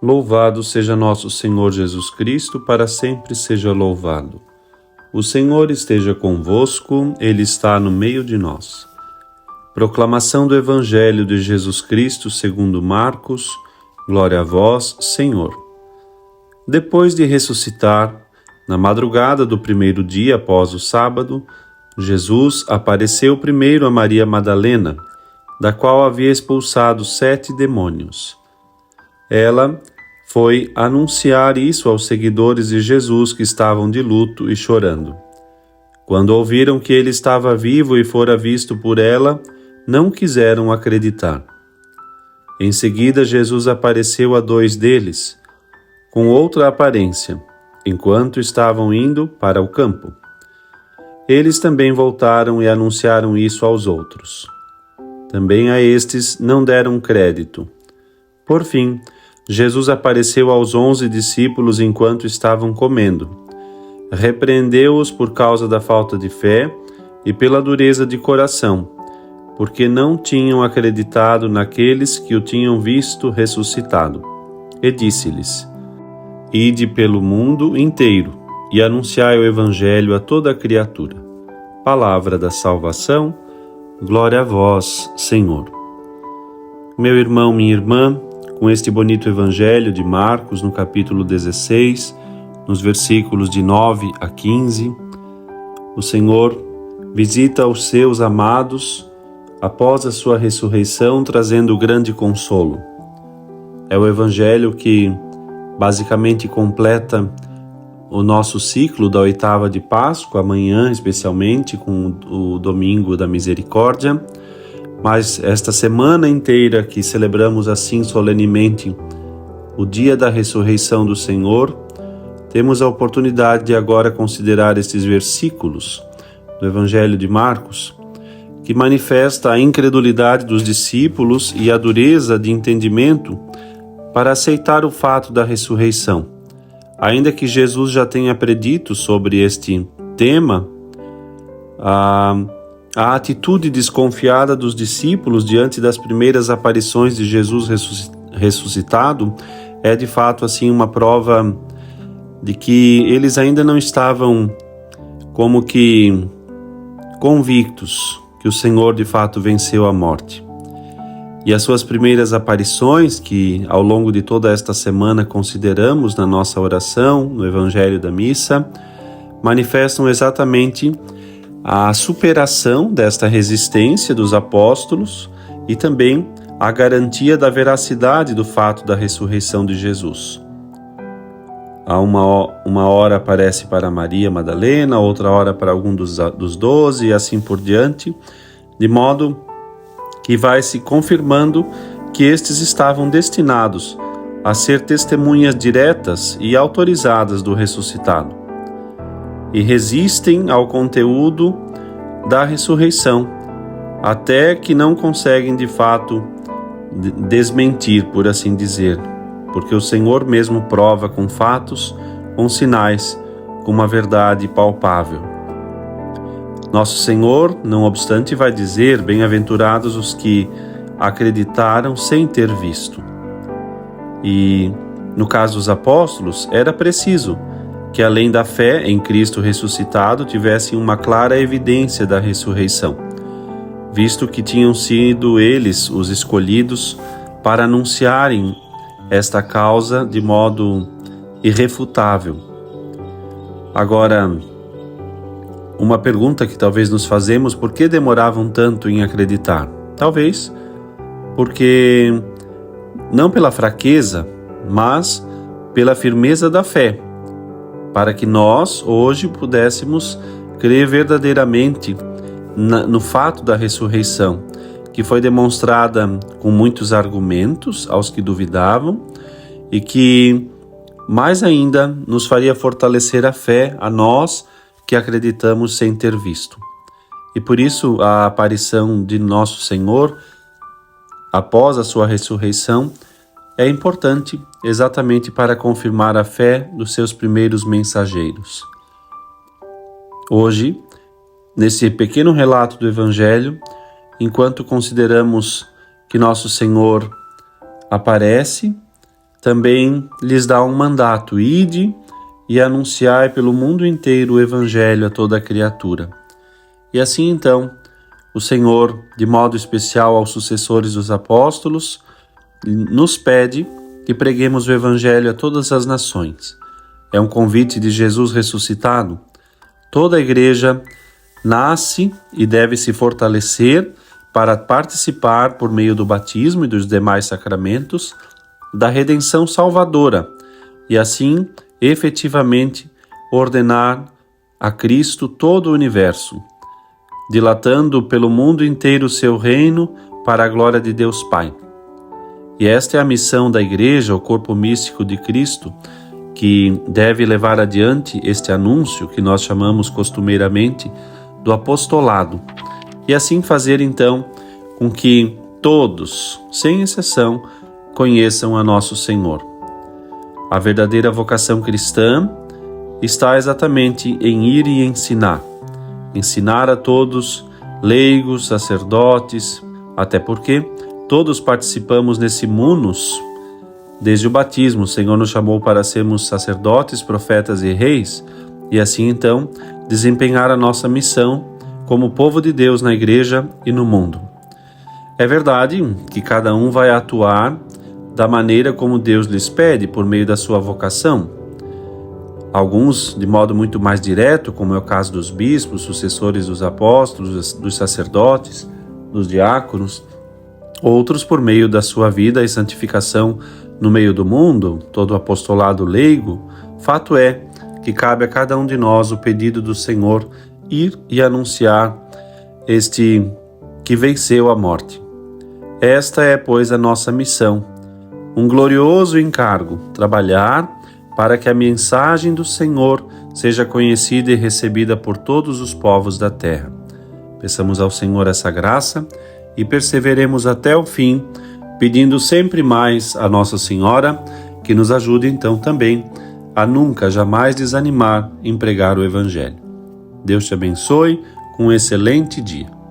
Louvado seja nosso Senhor Jesus Cristo, para sempre seja louvado. O Senhor esteja convosco, Ele está no meio de nós. Proclamação do Evangelho de Jesus Cristo segundo Marcos. Glória a vós, Senhor. Depois de ressuscitar, na madrugada do primeiro dia após o sábado, Jesus apareceu primeiro a Maria Madalena, da qual havia expulsado 7 demônios. Ela foi anunciar isso aos seguidores de Jesus que estavam de luto e chorando. Quando ouviram que ele estava vivo e fora visto por ela, não quiseram acreditar. Em seguida, Jesus apareceu a 2 deles, com outra aparência, enquanto estavam indo para o campo. Eles também voltaram e anunciaram isso aos outros. Também a estes não deram crédito. Por fim, Jesus apareceu aos 11 discípulos enquanto estavam comendo. Repreendeu-os por causa da falta de fé e pela dureza de coração, porque não tinham acreditado naqueles que o tinham visto ressuscitado. E disse-lhes: Ide pelo mundo inteiro e anunciai o Evangelho a toda a criatura. Palavra da salvação, glória a vós, Senhor. Meu irmão, minha irmã, com este bonito Evangelho de Marcos, no capítulo 16, nos versículos de 9 a 15, o Senhor visita os seus amados após a sua ressurreição, trazendo grande consolo. É o Evangelho que basicamente completa o nosso ciclo da 8ª de Páscoa, amanhã especialmente, com o Domingo da Misericórdia, mas esta semana inteira que celebramos assim solenemente o dia da ressurreição do Senhor, temos a oportunidade de agora considerar estes versículos do Evangelho de Marcos, que manifesta a incredulidade dos discípulos e a dureza de entendimento para aceitar o fato da ressurreição. Ainda que Jesus já tenha predito sobre este tema, a atitude desconfiada dos discípulos diante das primeiras aparições de Jesus ressuscitado é de fato assim uma prova de que eles ainda não estavam como que convictos que o Senhor de fato venceu a morte. E as suas primeiras aparições, que ao longo de toda esta semana consideramos na nossa oração, no Evangelho da Missa, manifestam exatamente a superação desta resistência dos apóstolos e também a garantia da veracidade do fato da ressurreição de Jesus. Há uma hora aparece para Maria Madalena, outra hora para algum dos 12 e assim por diante, de modo que vai se confirmando que estes estavam destinados a ser testemunhas diretas e autorizadas do ressuscitado, e resistem ao conteúdo da ressurreição, até que não conseguem de fato desmentir, por assim dizer, porque o Senhor mesmo prova com fatos, com sinais, com uma verdade palpável. Nosso Senhor, não obstante, vai dizer: bem-aventurados os que acreditaram sem ter visto. E, no caso dos apóstolos, era preciso que, além da fé em Cristo ressuscitado, tivessem uma clara evidência da ressurreição, visto que tinham sido eles os escolhidos para anunciarem esta causa de modo irrefutável. Agora, uma pergunta que talvez nos fazemos: por que demoravam tanto em acreditar? Talvez porque, não pela fraqueza, mas pela firmeza da fé, para que nós hoje pudéssemos crer verdadeiramente no fato da ressurreição, que foi demonstrada com muitos argumentos aos que duvidavam e que mais ainda nos faria fortalecer a fé a nós que acreditamos sem ter visto. E por isso a aparição de nosso Senhor após a sua ressurreição é importante exatamente para confirmar a fé dos seus primeiros mensageiros. Hoje, nesse pequeno relato do Evangelho, enquanto consideramos que nosso Senhor aparece também lhes dá um mandato: ide e anunciai pelo mundo inteiro o Evangelho a toda criatura. E assim então, o Senhor, de modo especial aos sucessores dos apóstolos, nos pede que preguemos o Evangelho a todas as nações. É um convite de Jesus ressuscitado. Toda a igreja nasce e deve se fortalecer para participar, por meio do batismo e dos demais sacramentos, da redenção salvadora e assim, efetivamente, ordenar a Cristo todo o universo, dilatando pelo mundo inteiro o seu reino para a glória de Deus Pai. E esta é a missão da Igreja, o corpo místico de Cristo, que deve levar adiante este anúncio que nós chamamos costumeiramente do apostolado, e assim fazer então com que todos, sem exceção, conheçam a nosso Senhor. A verdadeira vocação cristã está exatamente em ir e ensinar. Ensinar a todos, leigos, sacerdotes, até porque todos participamos nesse munus. Desde o batismo, o Senhor nos chamou para sermos sacerdotes, profetas e reis, e assim então desempenhar a nossa missão como povo de Deus na igreja e no mundo. É verdade que cada um vai atuar da maneira como Deus lhes pede, por meio da sua vocação. Alguns de modo muito mais direto, como é o caso dos bispos, sucessores dos apóstolos, dos sacerdotes, dos diáconos. Outros por meio da sua vida e santificação no meio do mundo, todo o apostolado leigo. Fato é que cabe a cada um de nós o pedido do Senhor ir e anunciar este que venceu a morte. Esta é, pois, a nossa missão, um glorioso encargo, trabalhar para que a mensagem do Senhor seja conhecida e recebida por todos os povos da terra. Peçamos ao Senhor essa graça e perseveremos até o fim, pedindo sempre mais a Nossa Senhora que nos ajude então também a nunca, jamais desanimar em pregar o Evangelho. Deus te abençoe com um excelente dia.